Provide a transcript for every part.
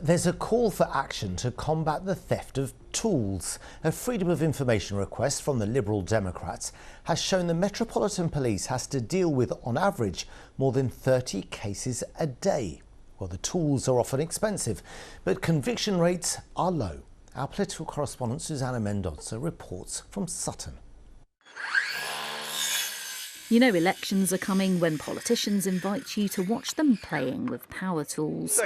There's a call for action to combat the theft of tools. A Freedom of Information request from the Liberal Democrats has shown the Metropolitan Police has to deal with, on average, more than 30 cases a day. Well, the tools are often expensive, but conviction rates are low. Our political correspondent Susana Mendonça reports from Sutton. You know elections are coming when politicians invite you to watch them playing with power tools.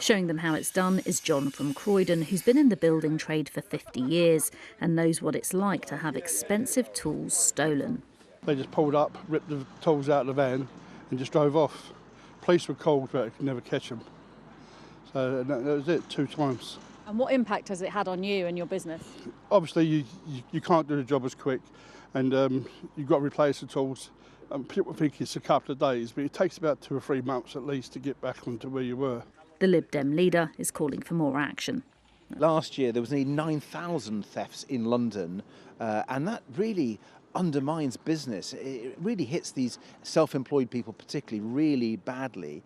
Showing them how it's done is John from Croydon, who's been in the building trade for 50 years and knows what it's like to have expensive tools stolen. They just pulled up, ripped the tools out of the van and just drove off. Police were called, but they could never catch them. So that was it, 2 times. And what impact has it had on you and your business? Obviously, you can't do the job as quick, and you've got to replace the tools. People think it's a couple of days, but it takes about 2 or 3 months at least to get back onto where you were. The Lib Dem leader is calling for more action. Last year there was nearly 9,000 thefts in London, and that really undermines business. It really hits these self-employed people particularly really badly,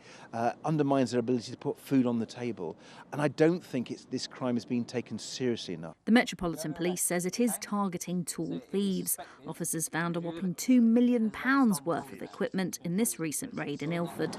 undermines their ability to put food on the table. And I don't think this crime is being taken seriously enough. The Metropolitan Police says it is targeting tool thieves. Officers found a whopping £2 million worth of equipment in this recent raid in Ilford.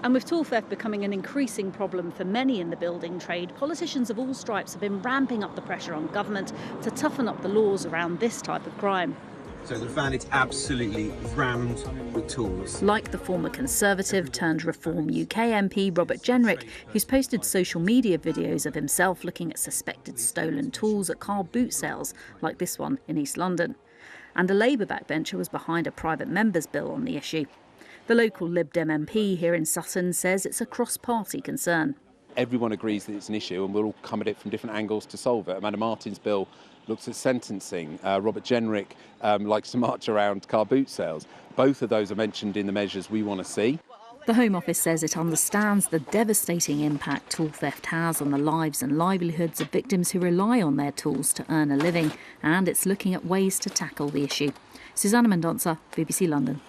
And with tool theft becoming an increasing problem for many in the building trade, politicians of all stripes have been ramping up the pressure on government to toughen up the laws around this type of crime. So the van is absolutely rammed with tools. Like the former Conservative turned Reform UK MP Robert Jenrick, who's posted social media videos of himself looking at suspected stolen tools at car boot sales, like this one in East London. And a Labour backbencher was behind a private member's bill on the issue. The local Lib Dem MP here in Sutton says it's a cross-party concern. Everyone agrees that it's an issue and we'll all come at it from different angles to solve it. Amanda Martin's bill looks at sentencing. Robert Jenrick likes to march around car boot sales. Both of those are mentioned in the measures we want to see. The Home Office says it understands the devastating impact tool theft has on the lives and livelihoods of victims who rely on their tools to earn a living, and it's looking at ways to tackle the issue. Susana Mendonça, BBC London.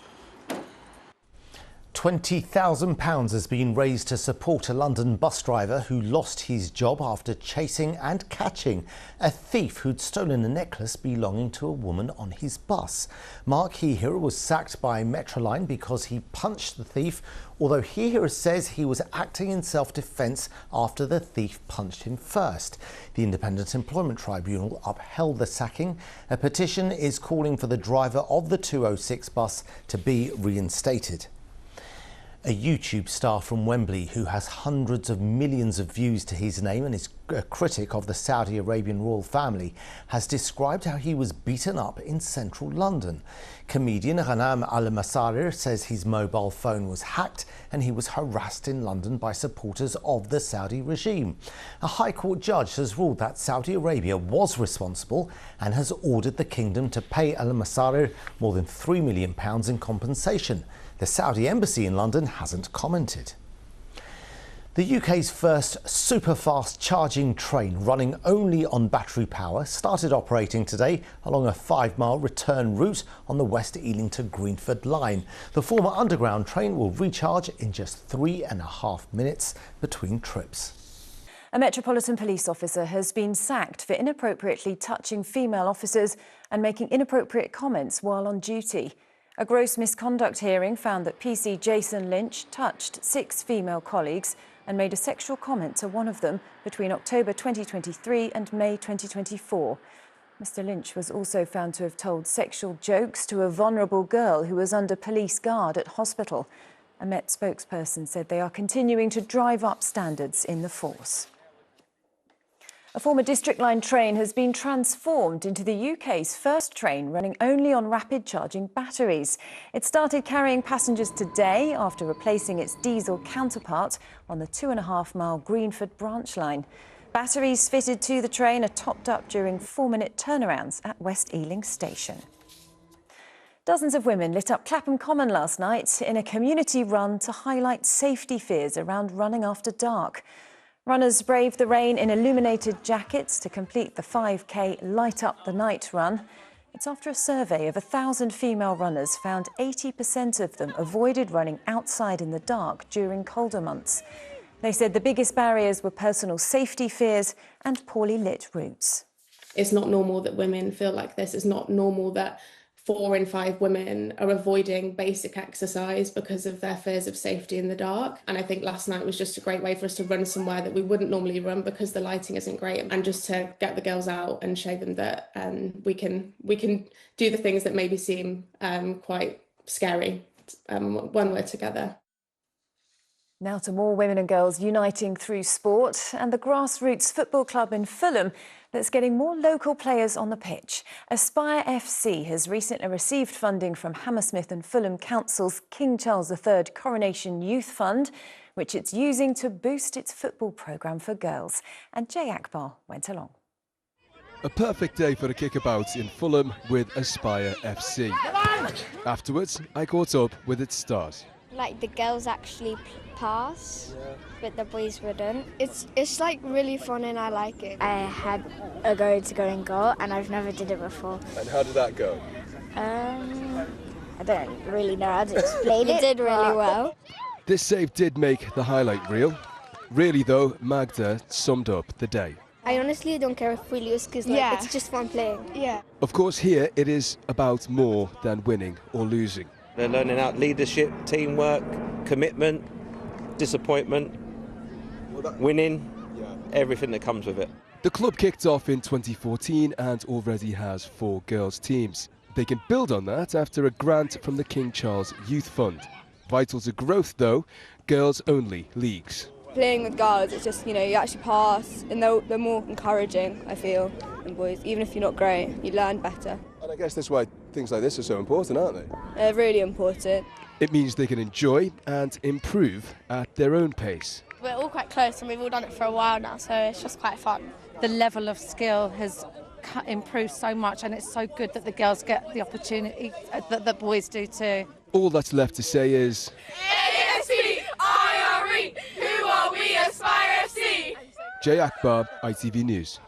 £20,000 has been raised to support a London bus driver who lost his job after chasing and catching a thief who'd stolen a necklace belonging to a woman on his bus. Mark Heehira was sacked by Metroline because he punched the thief, although Heehira says he was acting in self-defence after the thief punched him first. The Independent Employment Tribunal upheld the sacking. A petition is calling for the driver of the 206 bus to be reinstated. A YouTube star from Wembley who has hundreds of millions of views to his name and is a critic of the Saudi Arabian royal family has described how he was beaten up in central London. Comedian Ghanam Al-Masarir says his mobile phone was hacked and he was harassed in London by supporters of the Saudi regime. A High Court judge has ruled that Saudi Arabia was responsible and has ordered the kingdom to pay Al-Masarir more than £3 million in compensation. The Saudi embassy in London hasn't commented. The UK's first super-fast charging train running only on battery power started operating today along a 5-mile return route on the West Ealing to Greenford line. The former underground train will recharge in just 3.5 minutes between trips. A Metropolitan Police officer has been sacked for inappropriately touching female officers and making inappropriate comments while on duty. A gross misconduct hearing found that PC Jason Lynch touched 6 female colleagues and made a sexual comment to one of them between October 2023 and May 2024. Mr. Lynch was also found to have told sexual jokes to a vulnerable girl who was under police guard at hospital. A Met spokesperson said they are continuing to drive up standards in the force. A former District Line train has been transformed into the UK's first train running only on rapid charging batteries. It started carrying passengers today after replacing its diesel counterpart on the 2.5-mile Greenford branch line. Batteries fitted to the train are topped up during 4-minute turnarounds at West Ealing Station. Dozens of women lit up Clapham Common last night in a community run to highlight safety fears around running after dark. Runners braved the rain in illuminated jackets to complete the 5K Light Up the Night run. It's after a survey of 1,000 female runners found 80% of them avoided running outside in the dark during colder months. They said the biggest barriers were personal safety fears and poorly lit routes. It's not normal that women feel like this. It's not normal that 4 in 5 women are avoiding basic exercise because of their fears of safety in the dark. And I think last night was just a great way for us to run somewhere that we wouldn't normally run because the lighting isn't great, and just to get the girls out and show them that we can do the things that maybe seem quite scary when we're together. Now to more women and girls uniting through sport, and the grassroots football club in Fulham that's getting more local players on the pitch. Aspire FC has recently received funding from Hammersmith and Fulham Council's King Charles III Coronation Youth Fund, which it's using to boost its football programme for girls. And Jay Akbar went along. A perfect day for a kickabout in Fulham with Aspire FC. Afterwards, I caught up with its stars. Like the girls actually pass, but the boys wouldn't. It's like really fun and I like it. I had a go to go in goal and I've never did it before. And how did that go? I don't really know how to explain it. You did really well. This save did make the highlight reel. Really though, Magda summed up the day. I honestly don't care if we lose because it's just fun playing. Yeah. Of course here it is about more than winning or losing. They're learning out leadership, teamwork, commitment, disappointment, winning, everything that comes with it. The club kicked off in 2014 and already has 4 girls' teams. They can build on that after a grant from the King Charles Youth Fund. Vital to growth though, girls-only leagues. Playing with girls, it's just, you actually pass and they're more encouraging, I feel, than boys. Even if you're not great, you learn better. And I guess that's why things like this are so important, aren't they? They're really important. It means they can enjoy and improve at their own pace. We're all quite close and we've all done it for a while now, so it's just quite fun. The level of skill has improved so much, and it's so good that the girls get the opportunity that the boys do too. All that's left to say is... ASPIRE, who are we, Aspire FC? Jay Akbar, ITV News.